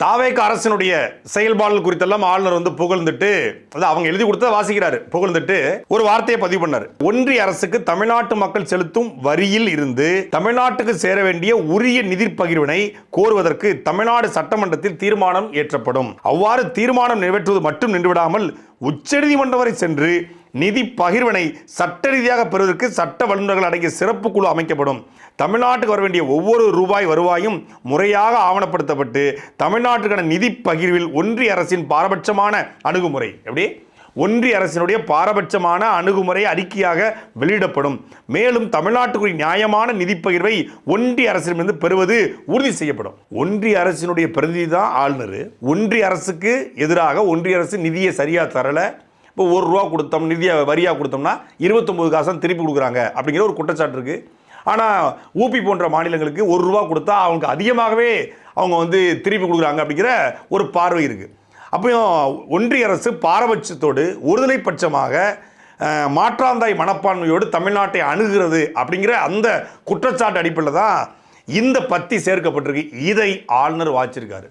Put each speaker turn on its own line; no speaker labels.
தாவேக அரசினுடைய செயல்பாடுகள் குறித்தெல்லாம் ஆளுநர் வந்து புகழ்ந்துட்டு, அவங்க எழுதி கொடுத்ததை வாசிக்கிறாரு, புகழ்ந்துட்டு ஒரு வார்த்தையை பதிவு பண்ணாரு. ஒன்றிய அரசுக்கு தமிழ்நாட்டு மக்கள் செலுத்தும் வரியில் இருந்து தமிழ்நாட்டுக்கு சேர வேண்டிய உரிய நிதி பகிர்வினை கோருவதற்கு தமிழ்நாடு சட்டமன்றத்தில் தீர்மானம் ஏற்றப்படும். அவ்வாறு தீர்மானம் நிறைவேற்றுவது மட்டும் நின்றுவிடாமல் உச்சநீதிமன்றம் வரை சென்று நிதி பகிர்வினை சட்ட ரீதியாக பெறுவதற்கு சட்ட வல்லுநர்கள் அடங்கிய சிறப்பு குழு அமைக்கப்படும். தமிழ்நாட்டுக்கு வர வேண்டிய ஒவ்வொரு ரூபாய் வருவாயும் முறையாக ஆவணப்படுத்தப்பட்டு தமிழ்நாட்டுக்கான நிதி பகிர்வில் ஒன்றிய அரசின் பாரபட்சமான அணுகுமுறை ஒன்றிய அரசினுடைய பாரபட்சமான அணுகுமுறை அறிக்கையாக வெளியிடப்படும். மேலும் தமிழ்நாட்டுக்குரிய நியாயமான நிதி பகிர்வை ஒன்றிய அரசிடமிருந்து பெறுவது உறுதி செய்யப்படும். ஒன்றிய அரசினுடைய பிரதிநிதி தான் ஆளுநர். ஒன்றிய அரசுக்கு எதிராக ஒன்றிய அரசு நிதியை சரியா தரல, இப்போ ₹1 கொடுத்தோம், நிதியை வரியாக கொடுத்தோம்னா 29 காசு திருப்பி கொடுக்குறாங்க அப்படிங்கிற ஒரு குற்றச்சாட்டு இருக்கு. ஆனால் ஊபி போன்ற மாநிலங்களுக்கு ₹1 கொடுத்தா அவங்க அதிகமாகவே அவங்க வந்து திருப்பி கொடுக்குறாங்க அப்படிங்கிற ஒரு பார்வை இருக்கு. அப்பயும் ஒன்றிய அரசு பாரபட்சத்தோடு ஒருதலை பட்சமாக மாற்றாந்தாய் மனப்பான்மையோடு தமிழ்நாட்டை அணுகிறது அப்படிங்கிற அந்த குற்றச்சாட்டு அடிப்படையில் தான் இந்த பத்தி சேர்க்கப்பட்டிருக்கு. இதை ஆளுநர் வாச்சிருக்காரு.